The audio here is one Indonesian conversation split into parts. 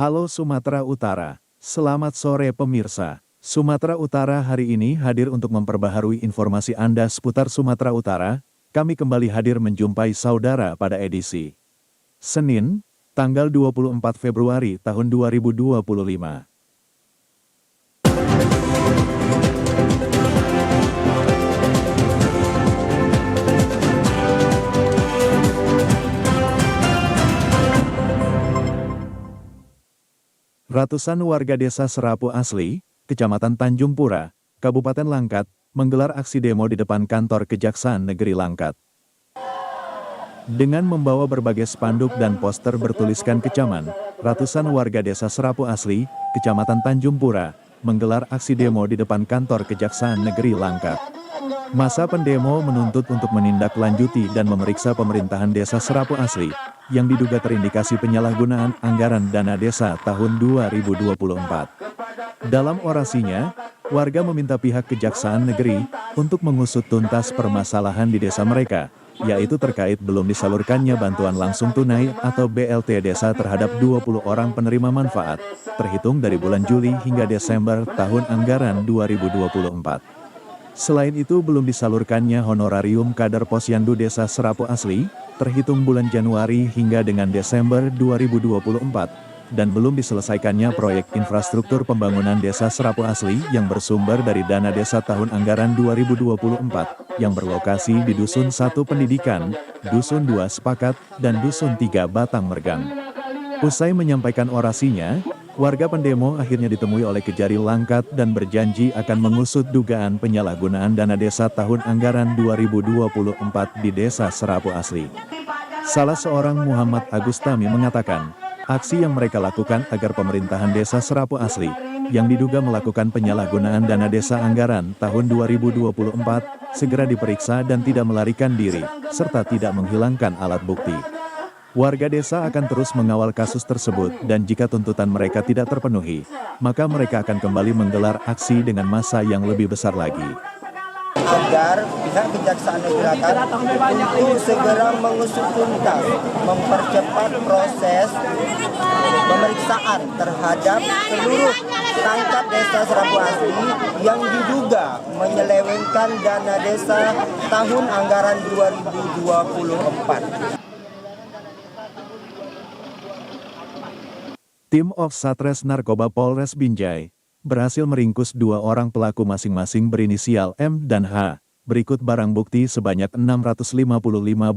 Halo Sumatera Utara, selamat sore pemirsa. Sumatera Utara hari ini hadir untuk memperbaharui informasi Anda seputar Sumatera Utara. Kami kembali hadir menjumpai saudara pada edisi Senin, tanggal 24 Februari tahun 2025. Ratusan warga desa Serapu Asli, Kecamatan Tanjung Pura, Kabupaten Langkat, menggelar aksi demo di depan kantor Kejaksaan Negeri Langkat. Dengan membawa berbagai spanduk dan poster bertuliskan kecaman, ratusan warga desa Serapu Asli, Kecamatan Tanjung Pura, menggelar aksi demo di depan kantor Kejaksaan Negeri Langkat. Masa pendemo menuntut untuk menindaklanjuti dan memeriksa pemerintahan desa Serapu Asli, yang diduga terindikasi penyalahgunaan anggaran dana desa tahun 2024. Dalam orasinya, warga meminta pihak Kejaksaan Negeri untuk mengusut tuntas permasalahan di desa mereka, yaitu terkait belum disalurkannya bantuan langsung tunai atau BLT desa terhadap 20 orang penerima manfaat, terhitung dari bulan Juli hingga Desember tahun anggaran 2024. Selain itu belum disalurkannya honorarium kader Posyandu Desa Serapu Asli, terhitung bulan Januari hingga dengan Desember 2024, dan belum diselesaikannya proyek infrastruktur pembangunan Desa Serapu Asli yang bersumber dari dana desa tahun anggaran 2024, yang berlokasi di Dusun 1 Pendidikan, Dusun 2 Sepakat, dan Dusun 3 Batang Mergang. Usai menyampaikan orasinya, warga pendemo akhirnya ditemui oleh Kejari Langkat dan berjanji akan mengusut dugaan penyalahgunaan dana desa tahun anggaran 2024 di Desa Serapu Asli. Salah seorang Muhammad Agustami mengatakan, aksi yang mereka lakukan agar pemerintahan Desa Serapu Asli, yang diduga melakukan penyalahgunaan dana desa anggaran tahun 2024, segera diperiksa dan tidak melarikan diri, serta tidak menghilangkan alat bukti. Warga desa akan terus mengawal kasus tersebut dan jika tuntutan mereka tidak terpenuhi, maka mereka akan kembali menggelar aksi dengan massa yang lebih besar lagi. Agar pihak Kejaksaan Negeri Langkat untuk segera mengusut tuntas, mempercepat proses pemeriksaan terhadap seluruh perangkat desa Serapu Asli yang diduga menyelewengkan dana desa tahun anggaran 2024. Tim of Satres Narkoba Polres Binjai berhasil meringkus 2 orang pelaku masing-masing berinisial M dan H. Berikut barang bukti sebanyak 655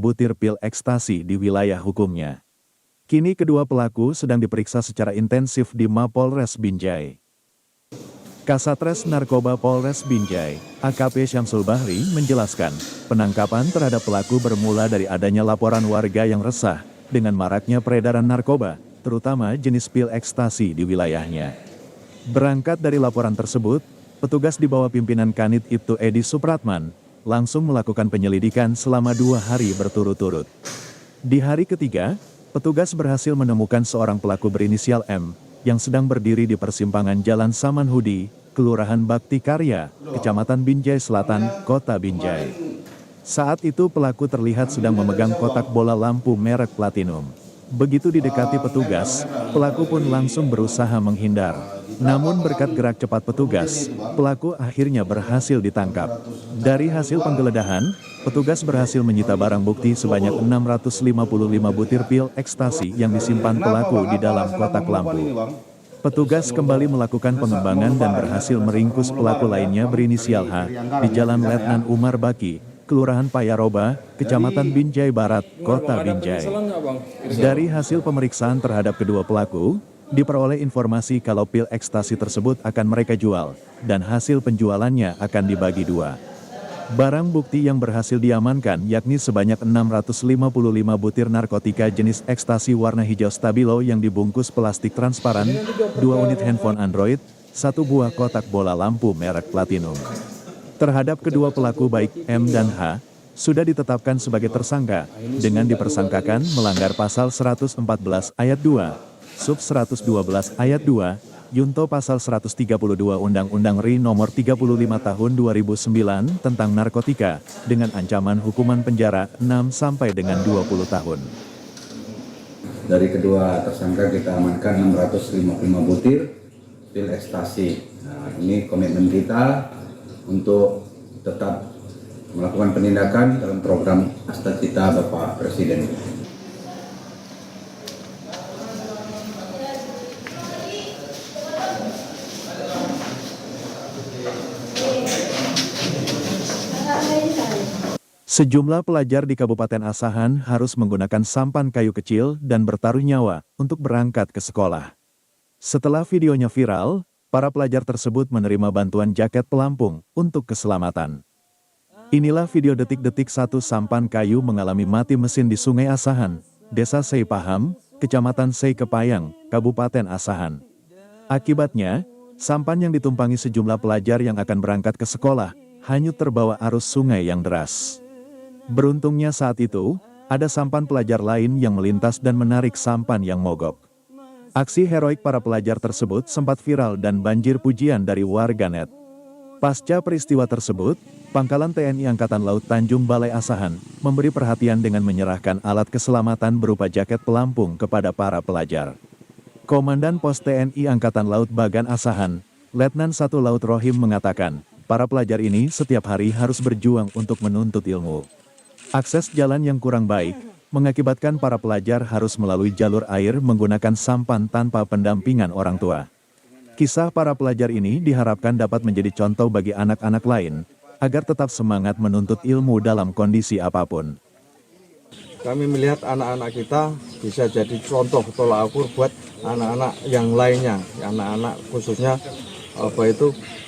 butir pil ekstasi di wilayah hukumnya. Kini kedua pelaku sedang diperiksa secara intensif di Mapolres Binjai. Kasatres Narkoba Polres Binjai, AKP Syamsul Bahri menjelaskan, penangkapan terhadap pelaku bermula dari adanya laporan warga yang resah dengan maraknya peredaran narkoba, terutama jenis pil ekstasi di wilayahnya. Berangkat dari laporan tersebut, petugas di bawah pimpinan Kanit Ibtu Edi Supratman, langsung melakukan penyelidikan selama 2 hari berturut-turut. Di hari ketiga, petugas berhasil menemukan seorang pelaku berinisial M, yang sedang berdiri di persimpangan Jalan Samanhudi, Kelurahan Bakti Karya, Kecamatan Binjai Selatan, Kota Binjai. Saat itu pelaku terlihat sedang memegang kotak bola lampu merek Platinum. Begitu didekati petugas, pelaku pun langsung berusaha menghindar. Namun berkat gerak cepat petugas, pelaku akhirnya berhasil ditangkap. Dari hasil penggeledahan, petugas berhasil menyita barang bukti sebanyak 655 butir pil ekstasi yang disimpan pelaku di dalam kotak lampu. Petugas kembali melakukan pengembangan dan berhasil meringkus pelaku lainnya berinisial H di Jalan Letnan Umar Baki, Kelurahan Payaroba, Kecamatan Binjai Barat, Kota Binjai. Dari hasil pemeriksaan terhadap kedua pelaku, diperoleh informasi kalau pil ekstasi tersebut akan mereka jual, dan hasil penjualannya akan dibagi 2. Barang bukti yang berhasil diamankan yakni sebanyak 655 butir narkotika jenis ekstasi warna hijau stabilo yang dibungkus plastik transparan, 2 unit handphone Android, 1 buah kotak bola lampu merek Platinum. Terhadap kedua pelaku baik M dan H, sudah ditetapkan sebagai tersangka, dengan dipersangkakan melanggar pasal 114 ayat 2, sub 112 ayat 2, Yunto pasal 132 Undang-Undang RI nomor 35 tahun 2009 tentang narkotika, dengan ancaman hukuman penjara 6 sampai dengan 20 tahun. Dari kedua tersangka kita amankan 655 butir pil ekstasi. Nah, ini komitmen kita untuk tetap melakukan penindakan dalam program Astagita Bapak Presiden. Sejumlah pelajar di Kabupaten Asahan harus menggunakan sampan kayu kecil dan bertaruh nyawa untuk berangkat ke sekolah. Setelah videonya viral, para pelajar tersebut menerima bantuan jaket pelampung untuk keselamatan. Inilah video detik-detik satu sampan kayu mengalami mati mesin di Sungai Asahan, Desa Seipaham, Kecamatan Seikepayang, Kabupaten Asahan. Akibatnya, sampan yang ditumpangi sejumlah pelajar yang akan berangkat ke sekolah hanyut terbawa arus sungai yang deras. Beruntungnya saat itu, ada sampan pelajar lain yang melintas dan menarik sampan yang mogok. Aksi heroik para pelajar tersebut sempat viral dan banjir pujian dari warganet. Pasca peristiwa tersebut, Pangkalan TNI Angkatan Laut Tanjung Balai Asahan memberi perhatian dengan menyerahkan alat keselamatan berupa jaket pelampung kepada para pelajar. Komandan Pos TNI Angkatan Laut Bagan Asahan, Letnan 1 Laut Rohim mengatakan, para pelajar ini setiap hari harus berjuang untuk menuntut ilmu. Akses jalan yang kurang baik, mengakibatkan para pelajar harus melalui jalur air menggunakan sampan tanpa pendampingan orang tua. Kisah para pelajar ini diharapkan dapat menjadi contoh bagi anak-anak lain, agar tetap semangat menuntut ilmu dalam kondisi apapun. Kami melihat anak-anak kita bisa jadi contoh tolak ukur buat anak-anak yang lainnya, anak-anak khususnya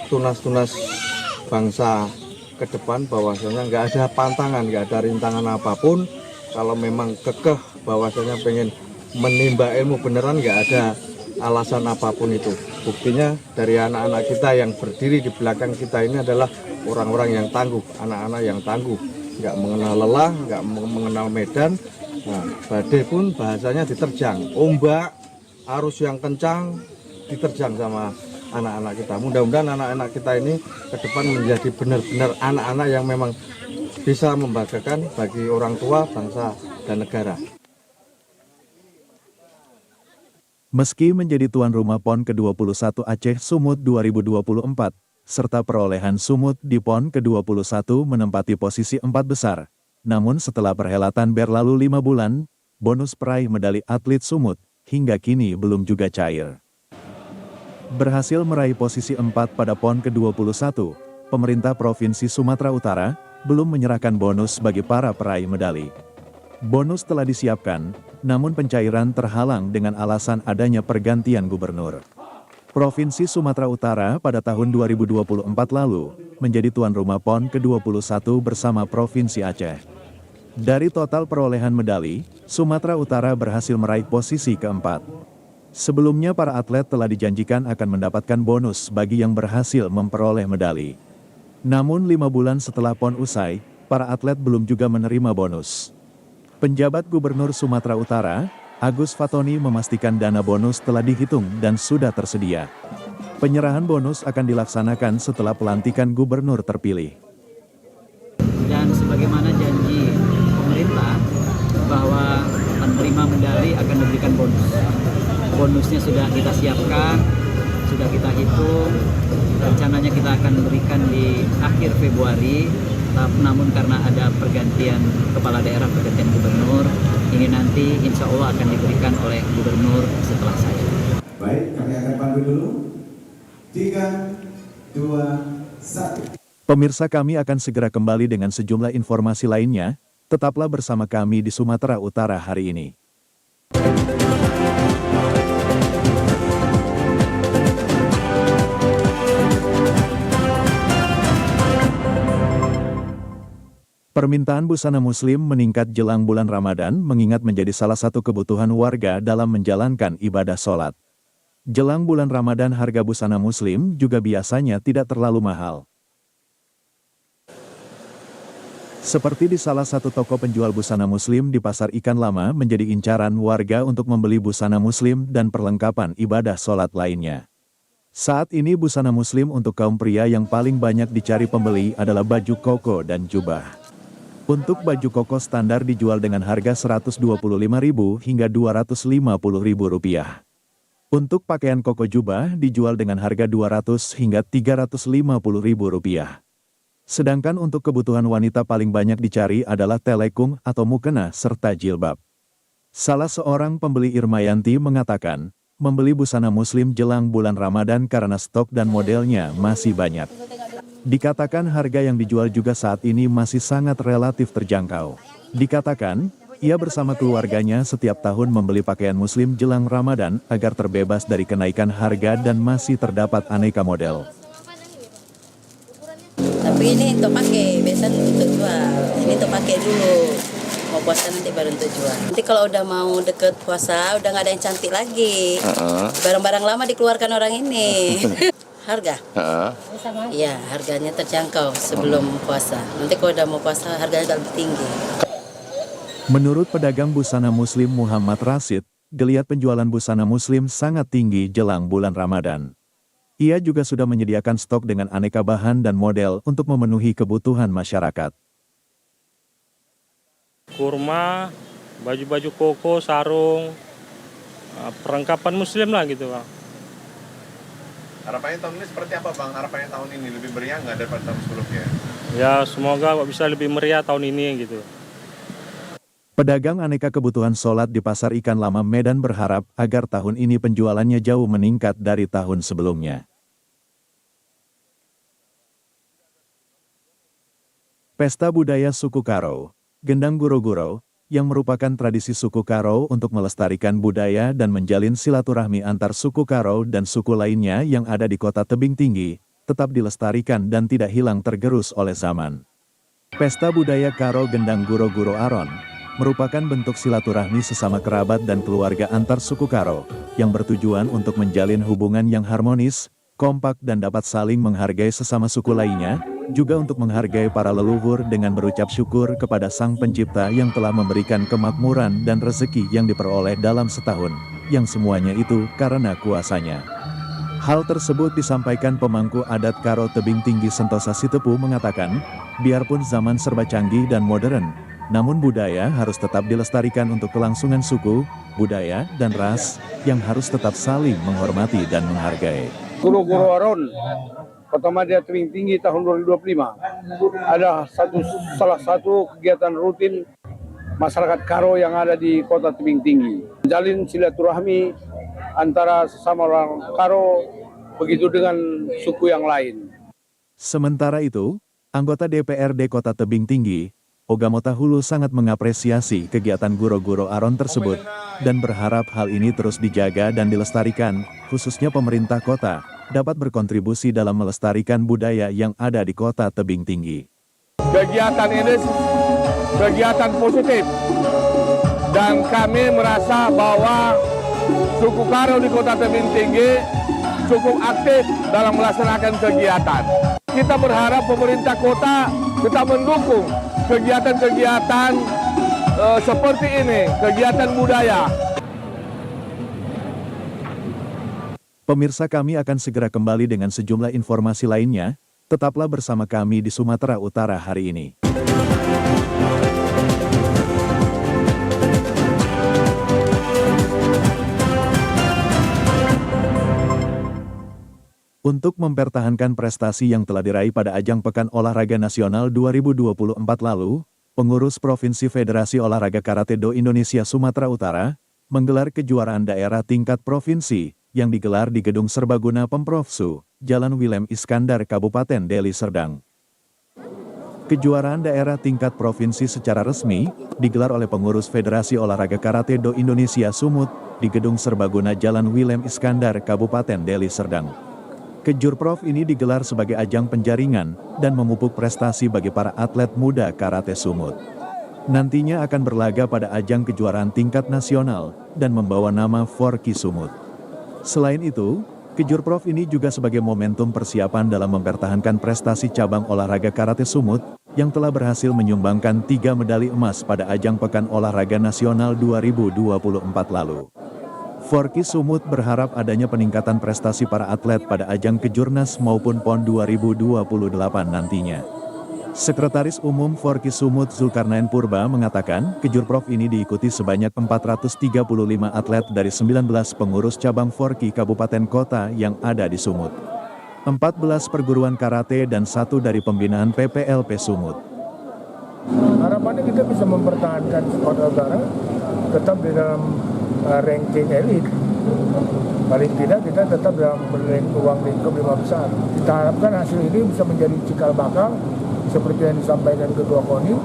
tunas-tunas bangsa ke depan, bahwasanya nggak ada pantangan, nggak ada rintangan apapun. Kalau memang kekeh bahwasanya pengen menimba ilmu beneran, nggak ada alasan apapun itu. Buktinya dari anak-anak kita yang berdiri di belakang kita ini adalah orang-orang yang tangguh, anak-anak yang tangguh, nggak mengenal lelah, nggak mengenal medan. Nah, badai pun bahasanya diterjang, ombak, arus yang kencang diterjang sama anak-anak kita. Mudah-mudahan anak-anak kita ini ke depan menjadi benar-benar anak-anak yang memang bisa membanggakan bagi orang tua, bangsa, dan negara. Meski menjadi tuan rumah PON ke-21 Aceh Sumut 2024, serta perolehan Sumut di PON ke-21 menempati posisi 4 besar, namun setelah perhelatan berlalu 5 bulan, bonus peraih medali atlet Sumut hingga kini belum juga cair. Berhasil meraih posisi 4 pada PON ke-21, pemerintah Provinsi Sumatera Utara belum menyerahkan bonus bagi para peraih medali. Bonus telah disiapkan, namun pencairan terhalang dengan alasan adanya pergantian gubernur. Provinsi Sumatera Utara pada tahun 2024 lalu menjadi tuan rumah PON ke-21 bersama Provinsi Aceh. Dari total perolehan medali, Sumatera Utara berhasil meraih posisi keempat. Sebelumnya para atlet telah dijanjikan akan mendapatkan bonus bagi yang berhasil memperoleh medali. Namun 5 bulan setelah PON usai, para atlet belum juga menerima bonus. Penjabat Gubernur Sumatera Utara, Agus Fatoni memastikan dana bonus telah dihitung dan sudah tersedia. Penyerahan bonus akan dilaksanakan setelah pelantikan gubernur terpilih. Dan sebagaimana janji pemerintah bahwa penerima medali akan diberikan bonus. Bonusnya sudah kita siapkan, sudah kita hitung, rencananya kita akan berikan di akhir Februari, namun karena ada pergantian kepala daerah, pergantian gubernur, ini nanti insya Allah akan diberikan oleh gubernur setelah saya. Baik, kami akan panggil dulu. 3, 2, 1. Pemirsa, kami akan segera kembali dengan sejumlah informasi lainnya, tetaplah bersama kami di Sumatera Utara hari ini. Permintaan busana muslim meningkat jelang bulan Ramadan mengingat menjadi salah satu kebutuhan warga dalam menjalankan ibadah sholat. Jelang bulan Ramadan harga busana muslim juga biasanya tidak terlalu mahal. Seperti di salah satu toko penjual busana muslim di Pasar Ikan Lama menjadi incaran warga untuk membeli busana muslim dan perlengkapan ibadah sholat lainnya. Saat ini busana muslim untuk kaum pria yang paling banyak dicari pembeli adalah baju koko dan jubah. Untuk baju koko standar dijual dengan harga Rp125.000 hingga Rp250.000. Untuk pakaian koko jubah dijual dengan harga Rp200 hingga Rp350.000. Sedangkan untuk kebutuhan wanita paling banyak dicari adalah telekung atau mukena serta jilbab. Salah seorang pembeli Irmayanti mengatakan, membeli busana muslim jelang bulan Ramadan karena stok dan modelnya masih banyak. Dikatakan harga yang dijual juga saat ini masih sangat relatif terjangkau. Dikatakan, ia bersama keluarganya setiap tahun membeli pakaian muslim jelang Ramadan agar terbebas dari kenaikan harga dan masih terdapat aneka model. Tapi ini untuk pakai, biasanya untuk jual. Ini untuk pakai dulu. Mau puasa nanti baru untuk jual. Nanti kalau udah mau deket puasa, udah nggak ada yang cantik lagi. Barang-barang lama dikeluarkan orang ini. Harga? Iya, harganya terjangkau sebelum puasa. Nanti kalau udah mau puasa, harganya agak lebih tinggi. Menurut pedagang busana muslim Muhammad Rashid, geliat penjualan busana muslim sangat tinggi jelang bulan Ramadan. Ia juga sudah menyediakan stok dengan aneka bahan dan model untuk memenuhi kebutuhan masyarakat. Kurma, baju-baju koko, sarung, perlengkapan muslim lah gitu Bang. Harapannya tahun ini seperti apa Bang? Harapannya tahun ini lebih meriah nggak daripada tahun sebelumnya? Ya semoga bisa lebih meriah tahun ini gitu. Pedagang aneka kebutuhan sholat di Pasar Ikan Lama Medan berharap agar tahun ini penjualannya jauh meningkat dari tahun sebelumnya. Pesta budaya suku Karo, Gendang Guro-Guro, yang merupakan tradisi suku Karo untuk melestarikan budaya dan menjalin silaturahmi antar suku Karo dan suku lainnya yang ada di kota Tebing Tinggi, tetap dilestarikan dan tidak hilang tergerus oleh zaman. Pesta budaya Karo Gendang Guro-Guro Aron merupakan bentuk silaturahmi sesama kerabat dan keluarga antar suku Karo, yang bertujuan untuk menjalin hubungan yang harmonis, kompak dan dapat saling menghargai sesama suku lainnya, juga untuk menghargai para leluhur dengan berucap syukur kepada Sang Pencipta yang telah memberikan kemakmuran dan rezeki yang diperoleh dalam setahun, yang semuanya itu karena kuasanya. Hal tersebut disampaikan pemangku adat Karo Tebing Tinggi Sentosa Sitepu mengatakan, biarpun zaman serba canggih dan modern, namun budaya harus tetap dilestarikan untuk kelangsungan suku, budaya, dan ras, yang harus tetap saling menghormati dan menghargai. Guro-Guro Aron, Kota Madya Tebing Tinggi tahun 2025 ada salah satu kegiatan rutin masyarakat Karo yang ada di Kota Tebing Tinggi. Menjalin silaturahmi antara sesama orang Karo, begitu dengan suku yang lain. Sementara itu, anggota DPRD Kota Tebing Tinggi, Ogamota Hulu sangat mengapresiasi kegiatan Guro-Guro Aron tersebut dan berharap hal ini terus dijaga dan dilestarikan, khususnya pemerintah kota, dapat berkontribusi dalam melestarikan budaya yang ada di Kota Tebing Tinggi. Kegiatan ini kegiatan positif dan kami merasa bahwa suku Karo di Kota Tebing Tinggi cukup aktif dalam melaksanakan kegiatan. Kita berharap pemerintah kota tetap mendukung kegiatan-kegiatan seperti ini, kegiatan budaya. Pemirsa, kami akan segera kembali dengan sejumlah informasi lainnya. Tetaplah bersama kami di Sumatera Utara hari ini. Untuk mempertahankan prestasi yang telah diraih pada ajang Pekan Olahraga Nasional 2024 lalu, pengurus Provinsi Federasi Olahraga Karate Do Indonesia Sumatera Utara menggelar kejuaraan daerah tingkat provinsi yang digelar di Gedung Serbaguna Pemprov Jalan Willem Iskandar, Kabupaten Deli Serdang. Kejuaraan daerah tingkat provinsi secara resmi digelar oleh pengurus Federasi Olahraga Karate Do Indonesia Sumut di Gedung Serbaguna Jalan Willem Iskandar, Kabupaten Deli Serdang. Kejurprov ini digelar sebagai ajang penjaringan dan memupuk prestasi bagi para atlet muda karate Sumut. Nantinya akan berlaga pada ajang kejuaraan tingkat nasional dan membawa nama Forky Sumut. Selain itu, Kejurprov ini juga sebagai momentum persiapan dalam mempertahankan prestasi cabang olahraga karate Sumut yang telah berhasil menyumbangkan 3 medali emas pada ajang Pekan Olahraga Nasional 2024 lalu. Forky Sumut berharap adanya peningkatan prestasi para atlet pada ajang Kejurnas maupun PON 2028 nantinya. Sekretaris Umum Forki Sumut Zulkarnain Purba mengatakan, Kejurprov ini diikuti sebanyak 435 atlet dari 19 pengurus cabang Forki Kabupaten Kota yang ada di Sumut. 14 perguruan karate dan 1 dari pembinaan PPLP Sumut. Harapannya kita bisa mempertahankan Sumatera Utara tetap di dalam ranking elit. Paling tidak kita tetap dalam ruang lingkup 5 besar. Kita harapkan hasil ini bisa menjadi cikal bakal seperti yang disampaikan Ketua KONI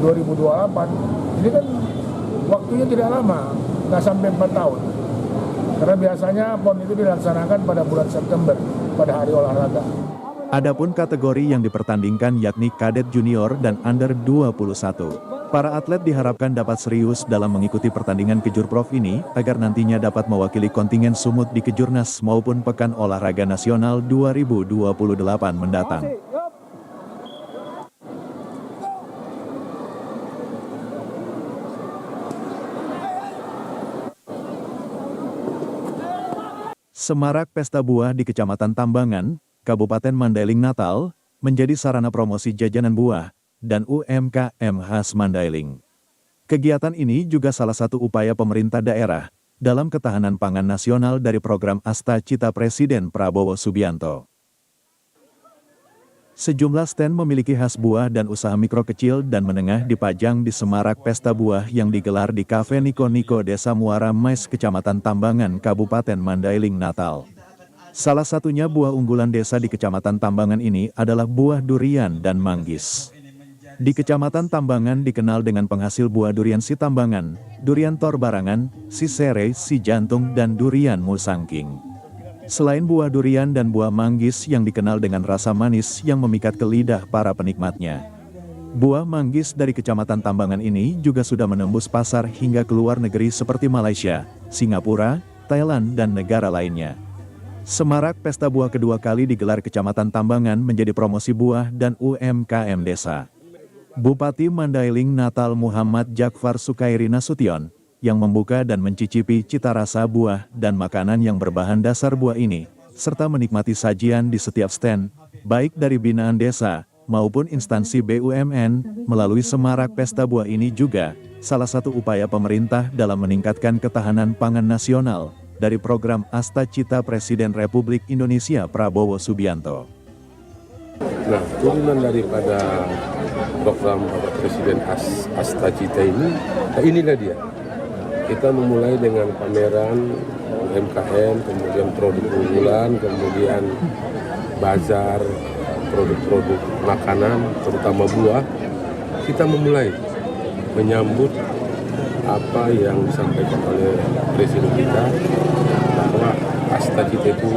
2028. Ini kan waktunya tidak lama, nggak sampai 4 tahun. Karena biasanya PON itu dilaksanakan pada bulan September, pada hari olahraga. Adapun kategori yang dipertandingkan yakni kadet junior dan under 21. Para atlet diharapkan dapat serius dalam mengikuti pertandingan Kejurprov ini agar nantinya dapat mewakili kontingen Sumut di Kejurnas maupun Pekan Olahraga Nasional 2028 mendatang. Semarak Pesta Buah di Kecamatan Tambangan, Kabupaten Mandailing Natal, menjadi sarana promosi jajanan buah dan UMKM khas Mandailing. Kegiatan ini juga salah satu upaya pemerintah daerah dalam ketahanan pangan nasional dari program Asta Cita Presiden Prabowo Subianto. Sejumlah stand memiliki khas buah dan usaha mikro kecil dan menengah dipajang di Semarak Pesta Buah yang digelar di Kafe Niko Niko Desa Muara Mais, Kecamatan Tambangan, Kabupaten Mandailing Natal. Salah satunya buah unggulan desa di Kecamatan Tambangan ini adalah buah durian dan manggis. Di Kecamatan Tambangan dikenal dengan penghasil buah durian si Tambangan, durian tor barangan, si sere, si jantung, dan durian musangking. Selain buah durian dan buah manggis yang dikenal dengan rasa manis yang memikat ke lidah para penikmatnya. Buah manggis dari Kecamatan Tambangan ini juga sudah menembus pasar hingga ke luar negeri seperti Malaysia, Singapura, Thailand, dan negara lainnya. Semarak Pesta Buah kedua kali digelar Kecamatan Tambangan menjadi promosi buah dan UMKM desa. Bupati Mandailing Natal Muhammad Jakfar Sukairi Nasution yang membuka dan mencicipi cita rasa buah dan makanan yang berbahan dasar buah ini, serta menikmati sajian di setiap stand, baik dari binaan desa maupun instansi BUMN, melalui Semarak Pesta Buah ini juga salah satu upaya pemerintah dalam meningkatkan ketahanan pangan nasional dari program Asta Cita Presiden Republik Indonesia Prabowo Subianto. Nah, turunan daripada program Bapak Presiden Asta Cita ini, nah inilah dia. Kita memulai dengan pameran UMKM, kemudian produk unggulan, kemudian bazar, produk-produk makanan, terutama buah. Kita memulai menyambut apa yang disampaikan oleh Presiden kita, bahwa Asta Cita itu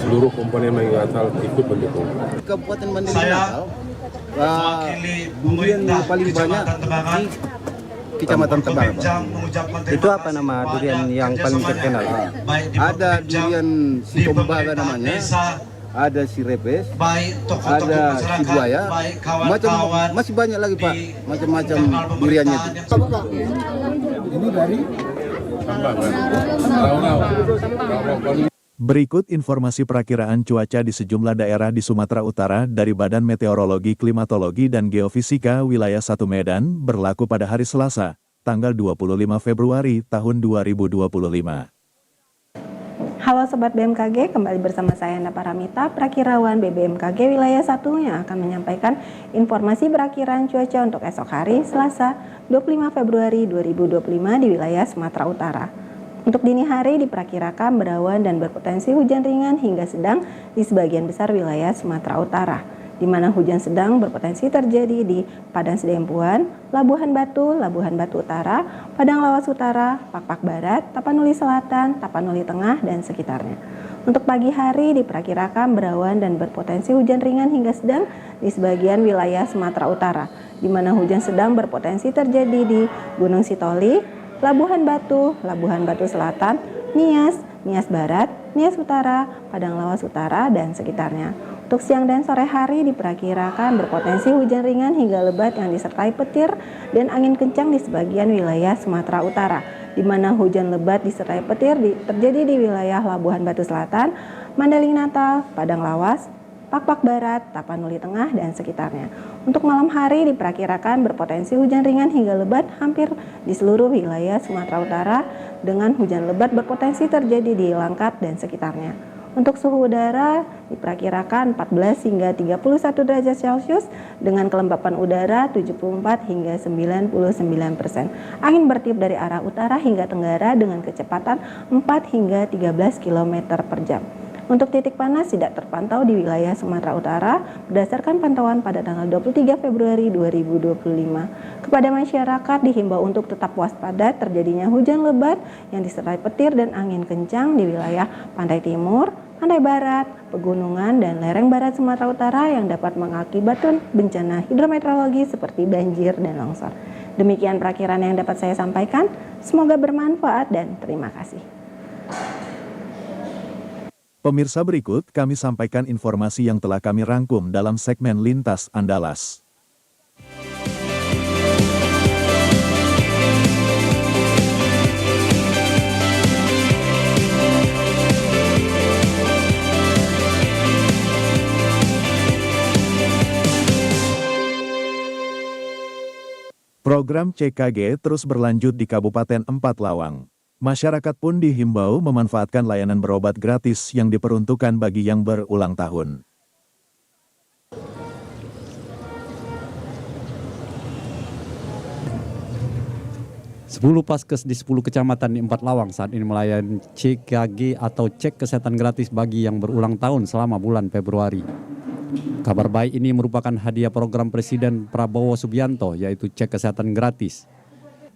seluruh komponen Mandailing Natal ikut mendukung. Kabupaten Mandailing Natal, durian yang paling banyak di Kecamatan Tambangan. Itu apa nama durian yang paling terkenal? Ada durian si Tombaga namanya, ada si repes, ada si buaya, masih banyak lagi Pak, macam-macam duriannya itu. Ini dari Berikut informasi perakiraan cuaca di sejumlah daerah di Sumatera Utara dari Badan Meteorologi, Klimatologi, dan Geofisika Wilayah 1 Medan berlaku pada hari Selasa, tanggal 25 Februari tahun 2025. Halo Sobat BMKG, kembali bersama saya Anda Paramita, Prakirawan BBMKG Wilayah 1 yang akan menyampaikan informasi perakiraan cuaca untuk esok hari Selasa 25 Februari 2025 di wilayah Sumatera Utara. Untuk dini hari diperkirakan berawan dan berpotensi hujan ringan hingga sedang di sebagian besar wilayah Sumatera Utara, di mana hujan sedang berpotensi terjadi di Padang Sidempuan, Labuhan Batu Utara, Padang Lawas Utara, Pakpak Barat, Tapanuli Selatan, Tapanuli Tengah, dan sekitarnya. Untuk pagi hari diperkirakan berawan dan berpotensi hujan ringan hingga sedang di sebagian wilayah Sumatera Utara, di mana hujan sedang berpotensi terjadi di Gunung Sitoli, Labuhan Batu Selatan, Nias Barat, Nias Utara, Padang Lawas Utara, dan sekitarnya. Untuk siang dan sore hari diperkirakan berpotensi hujan ringan hingga lebat yang disertai petir dan angin kencang di sebagian wilayah Sumatera Utara, di mana hujan lebat disertai petir terjadi di wilayah Labuhan Batu Selatan, Mandailing Natal, Padang Lawas, Pak-Pak Barat, Tapanuli Tengah, dan sekitarnya. Untuk malam hari diperkirakan berpotensi hujan ringan hingga lebat hampir di seluruh wilayah Sumatera Utara dengan hujan lebat berpotensi terjadi di Langkat dan sekitarnya. Untuk suhu udara diperkirakan 14 hingga 31 derajat Celcius dengan kelembapan udara 74 hingga 99%. Angin bertiup dari arah utara hingga tenggara dengan kecepatan 4 hingga 13 km per jam. Untuk titik panas tidak terpantau di wilayah Sumatera Utara berdasarkan pantauan pada tanggal 23 Februari 2025. Kepada masyarakat dihimbau untuk tetap waspada terjadinya hujan lebat yang disertai petir dan angin kencang di wilayah pantai timur, pantai barat, pegunungan, dan lereng barat Sumatera Utara yang dapat mengakibatkan bencana hidrometeorologi seperti banjir dan longsor. Demikian perakiran yang dapat saya sampaikan. Semoga bermanfaat dan terima kasih. Pemirsa, berikut kami sampaikan informasi yang telah kami rangkum dalam segmen Lintas Andalas. Program CKG terus berlanjut di Kabupaten Empat Lawang. Masyarakat pun dihimbau memanfaatkan layanan berobat gratis yang diperuntukkan bagi yang berulang tahun. Sepuluh Paskes di 10 kecamatan di Empat Lawang saat ini melayani CKG atau cek kesehatan gratis bagi yang berulang tahun selama bulan Februari. Kabar baik ini merupakan hadiah program Presiden Prabowo Subianto, yaitu cek kesehatan gratis.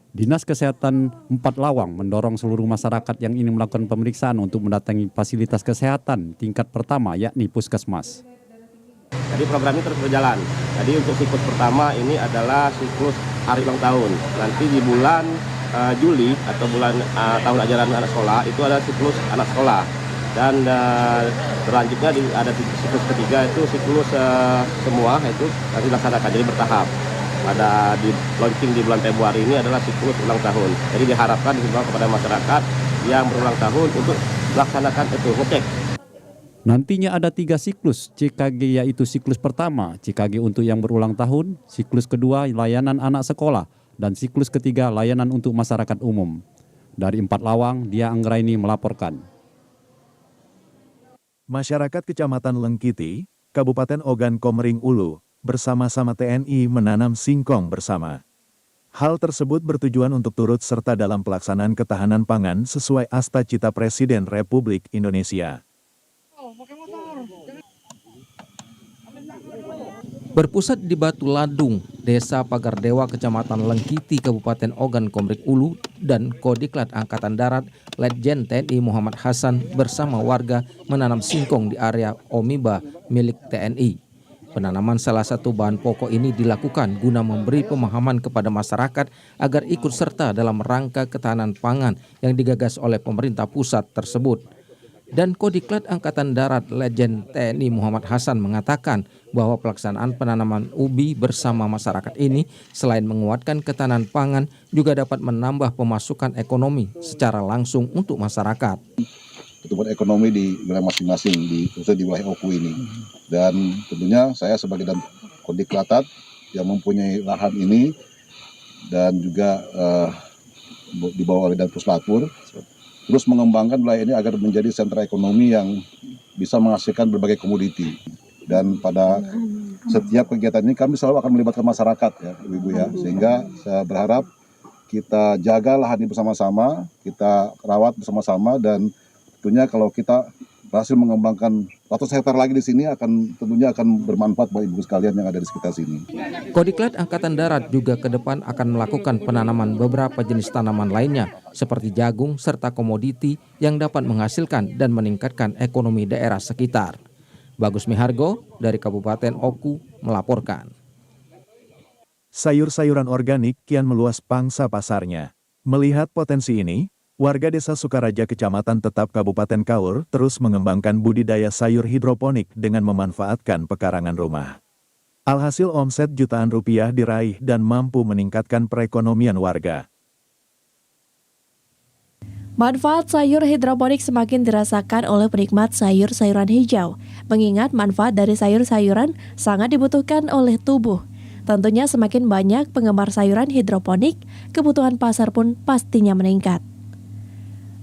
Dinas Kesehatan Empat Lawang mendorong seluruh masyarakat yang ingin melakukan pemeriksaan untuk mendatangi fasilitas kesehatan tingkat pertama, yakni puskesmas. Jadi program ini terus berjalan. Jadi untuk siklus pertama ini adalah siklus hari ulang tahun. Nanti di bulan Juli atau bulan tahun ajaran anak sekolah itu ada siklus anak sekolah. Dan selanjutnya ada siklus ketiga itu siklus semua itu nanti dilaksanakan, jadi bertahap. Pada di launching di bulan Februari ini adalah siklus ulang tahun. Jadi diharapkan dihimbau kepada masyarakat yang berulang tahun untuk melaksanakan itu ngecek. Nantinya ada 3 siklus CKG, yaitu siklus pertama CKG untuk yang berulang tahun, siklus kedua layanan anak sekolah, dan siklus ketiga layanan untuk masyarakat umum. Dari Empat Lawang, Dia Anggraini melaporkan. Masyarakat Kecamatan Lengkiti, Kabupaten Ogan Komering Ulu, bersama-sama TNI menanam singkong bersama. Hal tersebut bertujuan untuk turut serta dalam pelaksanaan ketahanan pangan sesuai Asta-Cita Presiden Republik Indonesia. Berpusat di Batu Ladung, Desa Pagardewa, Kecamatan Lengkiti, Kabupaten Ogan Komering Ulu, dan Kodiklat Angkatan Darat, Letjen TNI Muhammad Hasan bersama warga menanam singkong di area Omiba milik TNI. Penanaman salah satu bahan pokok ini dilakukan guna memberi pemahaman kepada masyarakat agar ikut serta dalam rangka ketahanan pangan yang digagas oleh pemerintah pusat tersebut. Dan Kodiklat Angkatan Darat Letjen TNI Muhammad Hasan mengatakan bahwa pelaksanaan penanaman ubi bersama masyarakat ini selain menguatkan ketahanan pangan juga dapat menambah pemasukan ekonomi secara langsung untuk masyarakat. Pertumbuhan ekonomi di wilayah masing-masing, khususnya di wilayah Oku ini. Dan tentunya saya sebagai dan Kodiklatat yang mempunyai lahan ini dan juga di bawah oleh Dan Puslapur, terus mengembangkan wilayah ini agar menjadi sentra ekonomi yang bisa menghasilkan berbagai komoditi. Dan pada setiap kegiatan ini kami selalu akan melibatkan masyarakat ya Ibu ya, sehingga saya berharap kita jaga lahan ini bersama-sama, kita rawat bersama-sama, dan tentunya kalau kita berhasil mengembangkan ratus hektar lagi di sini tentunya akan bermanfaat bagi ibu sekalian yang ada di sekitar sini. Kodiklat Angkatan Darat juga ke depan akan melakukan penanaman beberapa jenis tanaman lainnya seperti jagung serta komoditi yang dapat menghasilkan dan meningkatkan ekonomi daerah sekitar. Bagus Mihargo dari Kabupaten Oku melaporkan. Sayur-sayuran organik kian meluas pangsa pasarnya. Melihat potensi ini, warga Desa Sukaraja Kecamatan Tetap Kabupaten Kaur terus mengembangkan budidaya sayur hidroponik dengan memanfaatkan pekarangan rumah. Alhasil omset jutaan rupiah diraih dan mampu meningkatkan perekonomian warga. Manfaat sayur hidroponik semakin dirasakan oleh penikmat sayur-sayuran hijau, mengingat manfaat dari sayur-sayuran sangat dibutuhkan oleh tubuh. Tentunya semakin banyak penggemar sayuran hidroponik, kebutuhan pasar pun pastinya meningkat.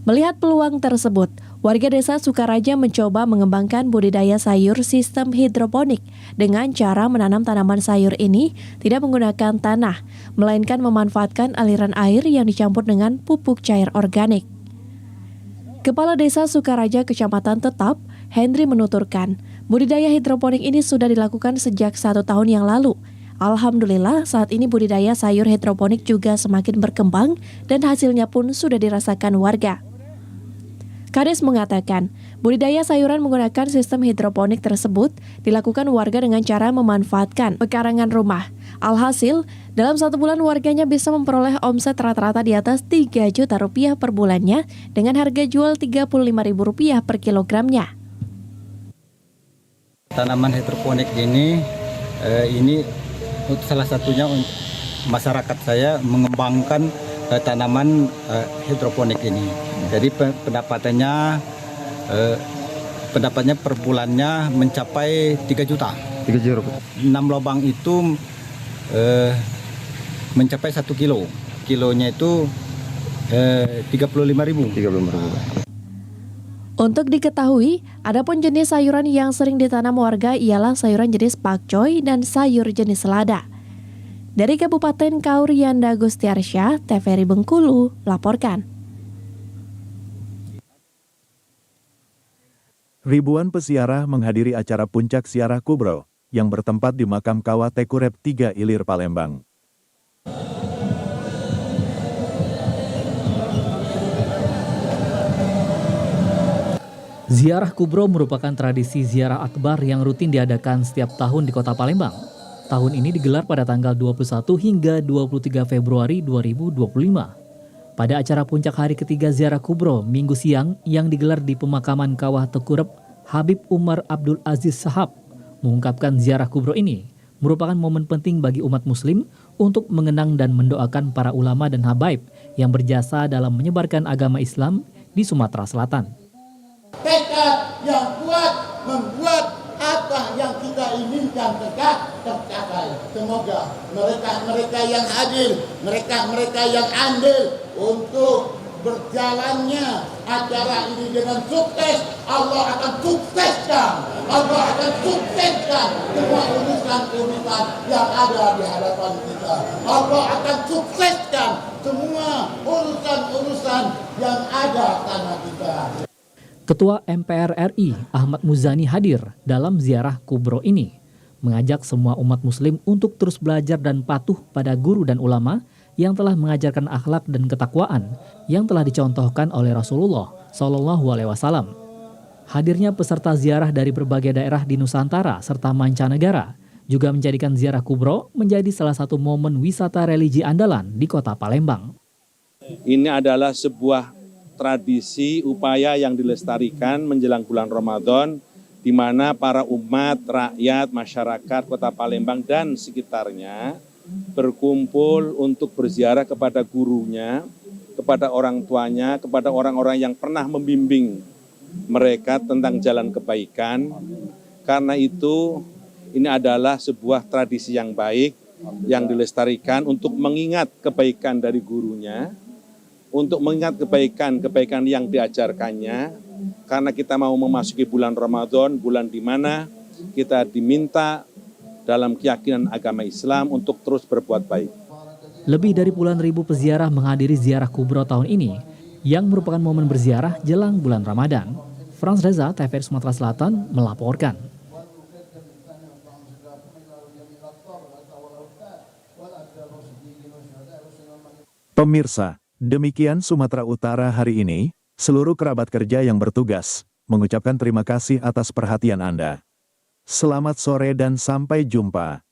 Melihat peluang tersebut, warga desa Sukaraja mencoba mengembangkan budidaya sayur sistem hidroponik dengan cara menanam tanaman sayur ini tidak menggunakan tanah, melainkan memanfaatkan aliran air yang dicampur dengan pupuk cair organik. Kepala Desa Sukaraja Kecamatan Tetap, Hendri menuturkan, budidaya hidroponik ini sudah dilakukan sejak 1 tahun yang lalu. Alhamdulillah saat ini budidaya sayur hidroponik juga semakin berkembang dan hasilnya pun sudah dirasakan warga. Kades mengatakan, budidaya sayuran menggunakan sistem hidroponik tersebut dilakukan warga dengan cara memanfaatkan pekarangan rumah. Alhasil, dalam 1 bulan warganya bisa memperoleh omset rata-rata di atas 3 juta rupiah per bulannya dengan harga jual Rp35.000 per kilogramnya. Tanaman hidroponik ini salah satunya masyarakat saya mengembangkan tanaman hidroponik ini. Jadi pendapatannya per bulannya mencapai 3 juta. 3 juta. 6 lubang itu mencapai 1 kilo. Kilonya itu 35.000. Untuk diketahui, adapun jenis sayuran yang sering ditanam warga ialah sayuran jenis pakcoy dan sayur jenis selada. Dari Kabupaten Kaurianda Gustiarsya, TVRI Bengkulu, melaporkan. Ribuan peziarah menghadiri acara Puncak Ziarah Kubro yang bertempat di Makam Kawah Tekurep 3 Ilir Palembang. Ziarah Kubro merupakan tradisi ziarah akbar yang rutin diadakan setiap tahun di Kota Palembang. Tahun ini digelar pada tanggal 21 hingga 23 Februari 2025. Pada acara puncak hari ketiga Ziarah Kubro Minggu siang yang digelar di pemakaman Kawah Tekurep, Habib Umar Abdul Aziz Sahab mengungkapkan Ziarah Kubro ini merupakan momen penting bagi umat muslim untuk mengenang dan mendoakan para ulama dan habaib yang berjasa dalam menyebarkan agama Islam di Sumatera Selatan. Tekad yang kuat membuat apa yang kita inginkan tercapai. Semoga mereka yang hadir, mereka yang andil untuk berjalannya acara ini dengan sukses. Allah akan sukseskan semua urusan-urusan yang ada di hadapan kita. Allah akan sukseskan semua urusan-urusan yang ada karena kita. Ketua MPR RI Ahmad Muzani hadir dalam ziarah kubro ini, mengajak semua umat muslim untuk terus belajar dan patuh pada guru dan ulama yang telah mengajarkan akhlak dan ketakwaan yang telah dicontohkan oleh Rasulullah SAW. Hadirnya peserta ziarah dari berbagai daerah di Nusantara serta mancanegara juga menjadikan ziarah kubro menjadi salah satu momen wisata religi andalan di Kota Palembang. Ini adalah sebuah tradisi upaya yang dilestarikan menjelang bulan Ramadan, di mana para umat, rakyat, masyarakat Kota Palembang dan sekitarnya berkumpul untuk berziarah kepada gurunya, kepada orang tuanya, kepada orang-orang yang pernah membimbing mereka tentang jalan kebaikan. Karena itu, ini adalah sebuah tradisi yang baik yang dilestarikan untuk mengingat kebaikan dari gurunya, untuk mengingat kebaikan yang diajarkannya, karena kita mau memasuki bulan Ramadan, bulan di mana kita diminta dalam keyakinan agama Islam untuk terus berbuat baik. Lebih dari puluhan ribu peziarah menghadiri ziarah kubro tahun ini, yang merupakan momen berziarah jelang bulan Ramadan. Frans Reza, TVRI Sumatera Selatan, melaporkan. Pemirsa, demikian Sumatera Utara hari ini. Seluruh kerabat kerja yang bertugas mengucapkan terima kasih atas perhatian Anda. Selamat sore dan sampai jumpa.